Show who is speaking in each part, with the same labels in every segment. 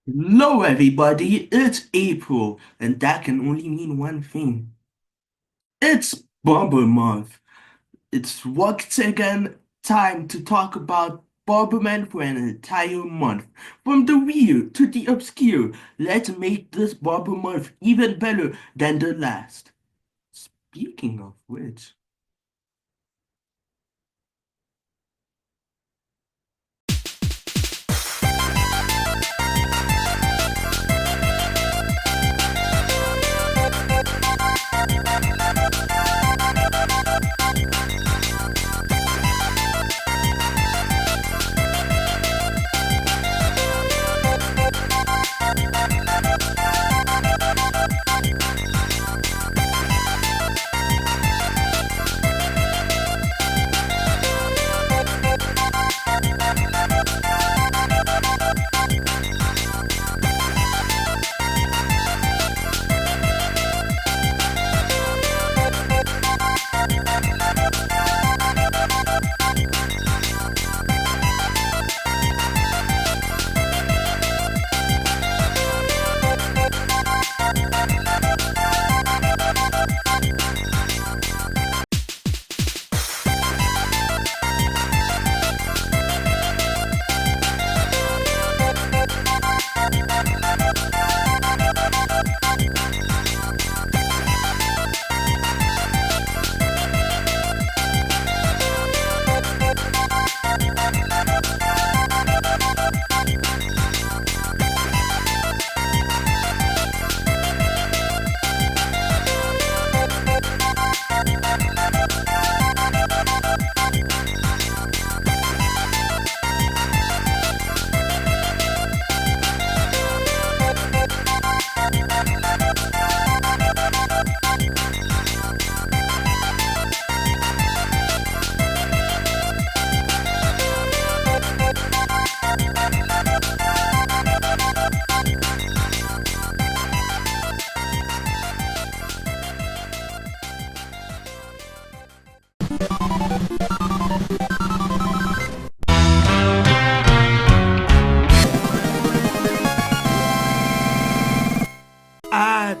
Speaker 1: Hello, everybody. It's April, and that can only mean one thing. It's Bombermonth. It's once again time to talk about Bomberman for an entire month. From the weird to the obscure, let's make this Bombermonth even better than the last. Speaking of which,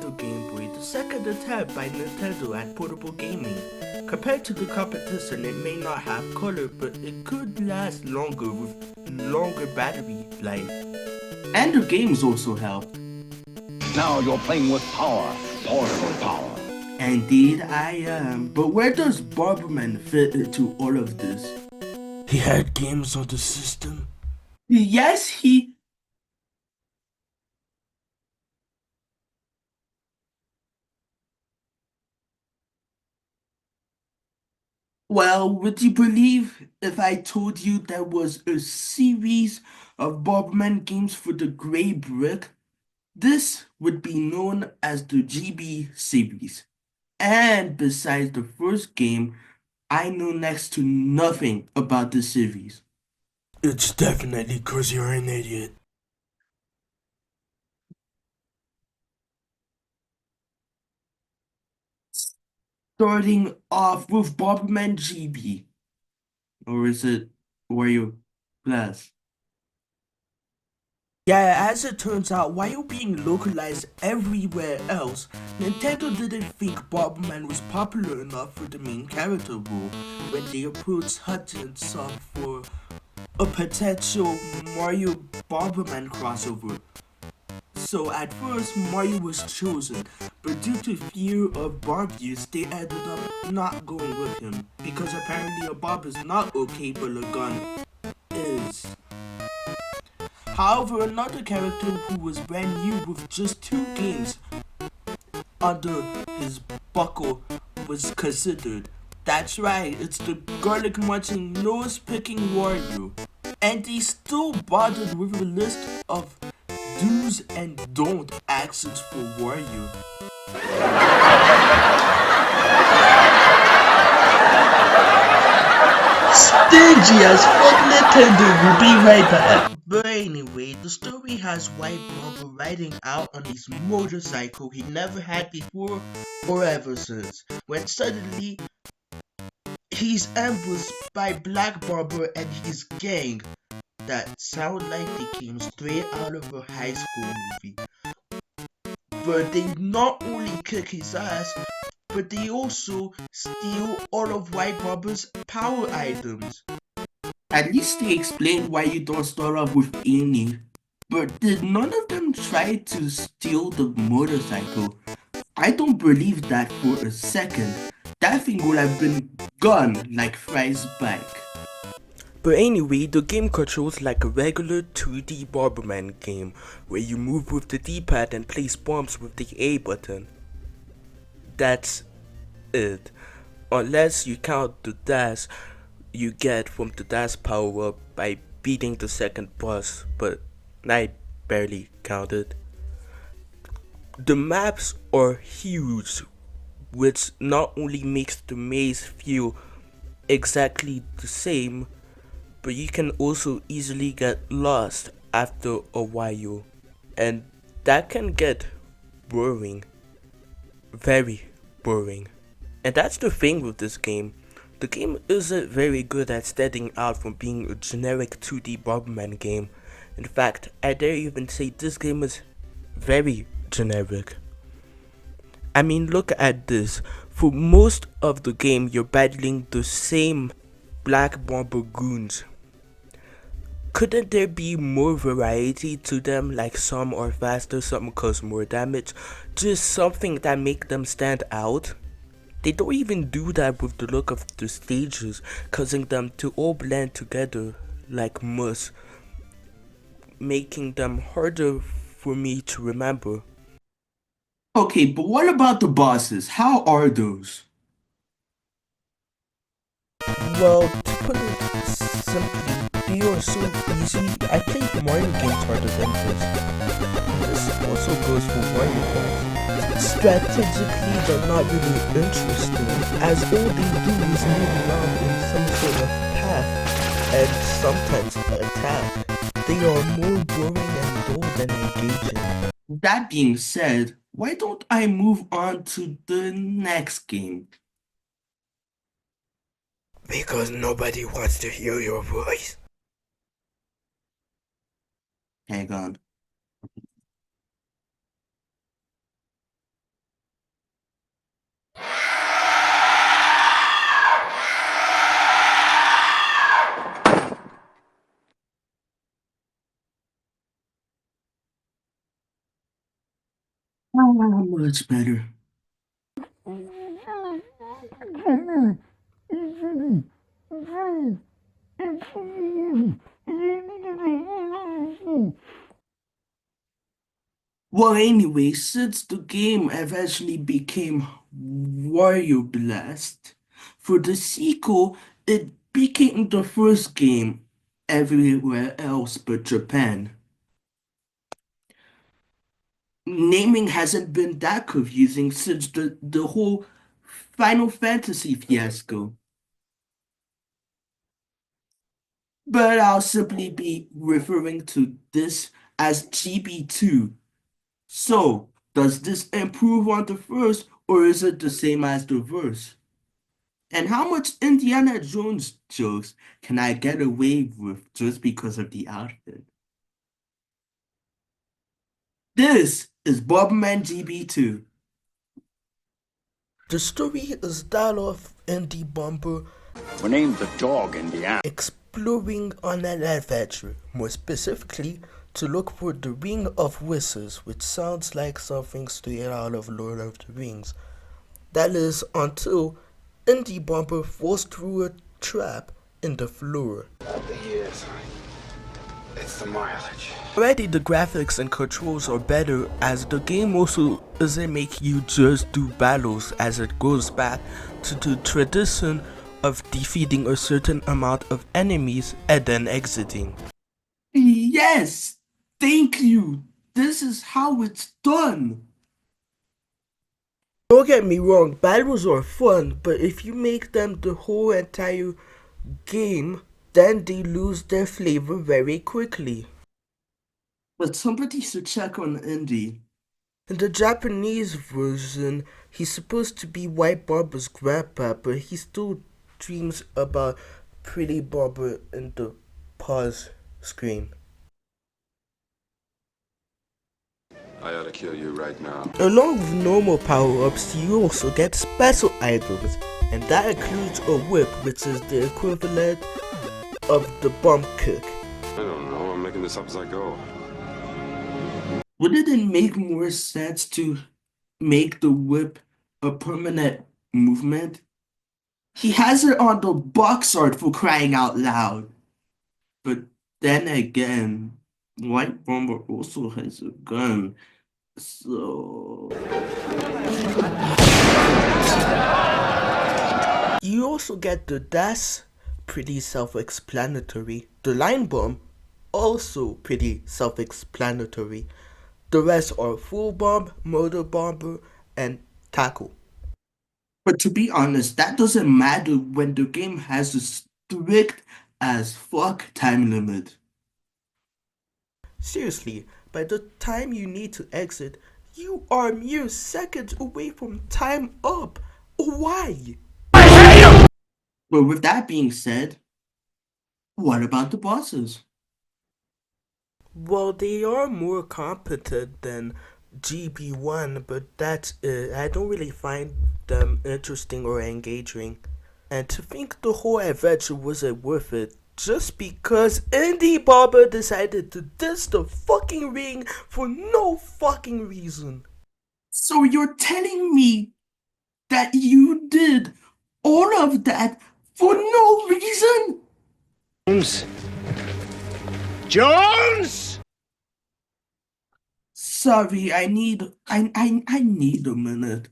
Speaker 1: the Game Boy, the second attempt by Nintendo at portable gaming. Compared to the competition, it may not have color, but it could last longer with longer battery life. And the games also helped.
Speaker 2: Now you're playing with power, portable power.
Speaker 1: Indeed, I am. But where does Bomberman fit into all of this?
Speaker 3: He had games on the system.
Speaker 1: Yes, he. Well, would you believe if I told you there was a series of Bomberman games for the Grey Brick? This would be known as the GB series. And besides the first game, I know next to nothing about the series.
Speaker 3: It's definitely 'cause you're an idiot.
Speaker 1: Starting off with Bomberman GB. Or is it Wario Plus?
Speaker 3: Yeah, as it turns out, while being localized everywhere else, Nintendo didn't think Bomberman was popular enough for the main character role when they approached Hudson Soft for a potential Mario Bomberman crossover. So at first Mario was chosen, but due to fear of Bob use, they ended up not going with him because apparently a Bob is not okay, but a gun is. However, another character who was brand new with just 2 games under his buckle was considered. That's right, it's the garlic munching, nose picking Wario. And they still bothered with a list of do's and don't actions for Wario.
Speaker 1: Stingy as fuck Nintendo will be right back.
Speaker 3: But anyway, the story has White Bomber riding out on his motorcycle he never had before or ever since, when suddenly he's ambushed by Black Barber and his gang. that sound like they came straight out of a high school movie. But they not only kick his ass, but they also steal all of White Barber's power items.
Speaker 1: At least they explained why you don't start off with any. But did none of them try to steal the motorcycle? I don't believe that for a second. That thing would have been gone like Fry's bike.
Speaker 4: But anyway, the game controls like a regular 2D Bomberman game, where you move with the D-pad and place bombs with the A button. That's it. Unless you count the dash you get from the dash power up by beating the second boss, but I barely counted. The maps are huge, which not only makes the maze feel exactly the same, but you can also easily get lost after a while, and that can get boring, very boring. And that's the thing with this game. The game isn't very good at standing out from being a generic 2D Bomberman game. In fact, I dare even say this game is very generic. I mean, look at this. For most of the game, you're battling the same black bomber goons. Couldn't there be more variety to them, like some are faster, some cause more damage, just something that make them stand out? They don't even do that with the look of the stages, causing them to all blend together like mush, making them harder for me to remember.
Speaker 1: Okay, but what about the bosses? How are those?
Speaker 4: Well, to put it simply, they are so easy. I played the Mario games harder than this. This also goes for Mario Kart. Strategically, they're not really interesting, as all they do is move around in some sort of path, and sometimes attack. They are more boring and dull than engaging.
Speaker 1: That being said, why don't I move on to the next game?
Speaker 4: Because nobody wants to hear your voice.
Speaker 1: Hang on. Much better. Well, anyway, since the game eventually became Wario Blast, for the sequel, it became the first game everywhere else but Japan. Naming hasn't been that confusing since the whole Final Fantasy fiasco. But I'll simply be referring to this as GB2. So, does this improve on the first, or is it the same as the verse? And how much Indiana Jones jokes can I get away with just because of the outfit? This is Bomberman GB2.
Speaker 4: The story is that of Indie Bomber
Speaker 2: Who named the dog Indiana?
Speaker 4: exploring on an adventure, more specifically to look for the Ring of Whistles, which sounds like something straight out of Lord of the Rings. That is until Indie Bomber falls through a trap in the floor.
Speaker 5: Yes, it's the mileage.
Speaker 4: Already the graphics and controls are better, as the game also doesn't make you just do battles, as it goes back to the tradition of defeating a certain amount of enemies and then exiting.
Speaker 1: Yes, thank you. This is how it's done.
Speaker 4: Don't get me wrong, battles are fun, but if you make them the whole entire game, then they lose their flavor very quickly.
Speaker 1: But somebody should check on Indy.
Speaker 4: In the Japanese version, he's supposed to be White Barber's grandpa, but he still dreams about Pretty Barber in the pause screen.
Speaker 6: I ought to kill you right now.
Speaker 4: Along with normal power-ups, you also get special items, and that includes a whip, which is the equivalent of the bomb kick.
Speaker 6: I don't know. I'm making this up as I go.
Speaker 1: Wouldn't it make more sense to make the whip a permanent movement? He has it on the box art for crying out loud. But then again, White Bomber also has a gun, so...
Speaker 4: You also get the dash, pretty self-explanatory. The line bomb, also pretty self-explanatory. The rest are full bomb, motor bomber, and tackle.
Speaker 1: But to be honest, that doesn't matter when the game has a strict as fuck time limit.
Speaker 4: Seriously, by the time you need to exit, you are mere seconds away from time up. Why?
Speaker 1: But with that being said, what about the bosses?
Speaker 4: Well, they are more competent than GB1, but that's it. I don't really find them interesting or engaging. And to think the whole adventure wasn't worth it just because Indie Barber decided to diss the fucking ring for no fucking reason.
Speaker 1: So you're telling me that you did all of that for no reason?
Speaker 2: Jones!
Speaker 1: Sorry, I need a minute.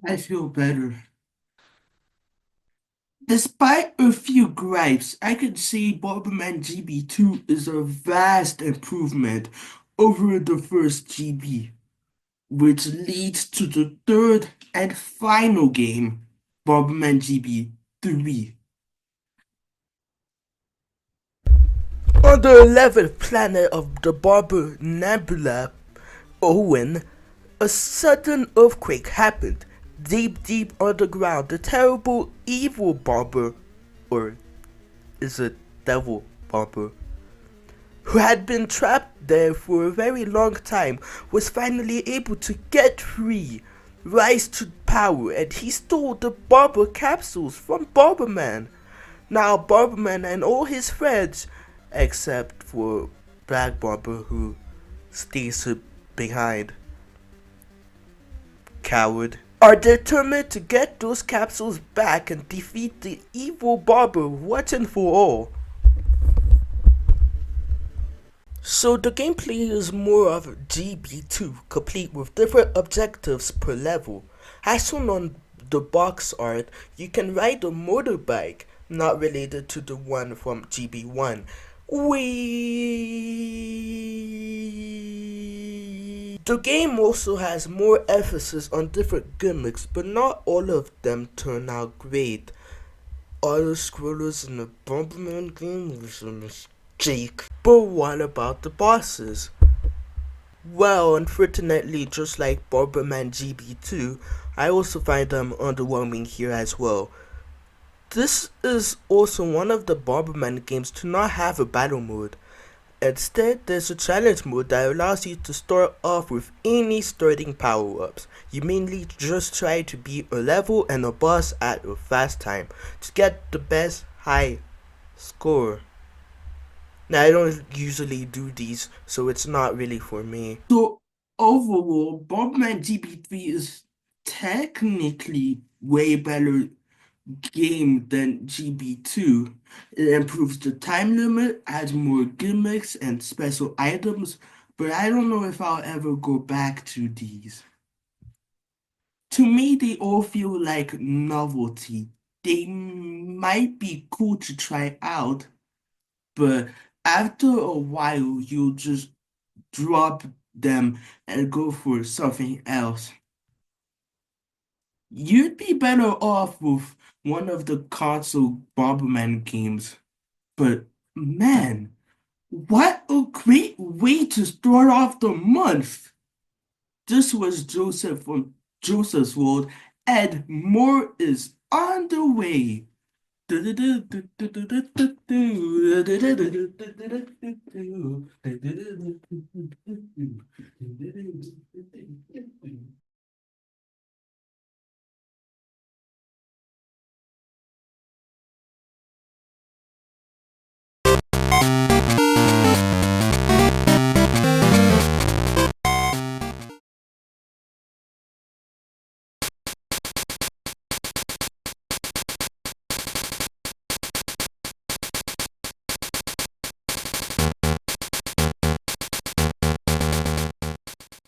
Speaker 1: I feel better. Despite a few gripes, I could say Bomberman GB2 is a vast improvement over the first GB, which leads to the third and final game, Bomberman GB3.
Speaker 4: On the 11th planet of the Barber Nebula, Owen, a sudden earthquake happened. Deep underground, the terrible evil Barber, or is it Devil Barber, who had been trapped there for a very long time, was finally able to get free, rise to power, and he stole the Barber capsules from Bomberman. Now Bomberman and all his friends, except for Black Barber, who stays behind, coward, are determined to get those capsules back and defeat the evil Barber once and for all. So the gameplay is more of GB2, complete with different objectives per level. As shown on the box art, you can ride a motorbike, not related to the one from GB1. The game also has more emphasis on different gimmicks, but not all of them turn out great. Auto-scrollers in the Bomberman game was a mistake. But what about the bosses? Well, unfortunately, just like Bomberman GB2, I also find them underwhelming here as well. This is also one of the Bomberman games to not have a battle mode. Instead, there's a challenge mode that allows you to start off with any starting power-ups. You mainly just try to beat a level and a boss at a fast time to get the best high score. Now, I don't usually do these, so it's not really for me.
Speaker 1: So overall, Bomberman GB3 is technically way better game than GB2. It improves the time limit, adds more gimmicks and special items, but I don't know if I'll ever go back to these. To me, they all feel like novelty. They might be cool to try out, but after a while, you'll just drop them and go for something else. You'd be better off with one of the console Bomberman games. But man, what a great way to start off the month! This was Joseph from Joseph's World, and more is on the way.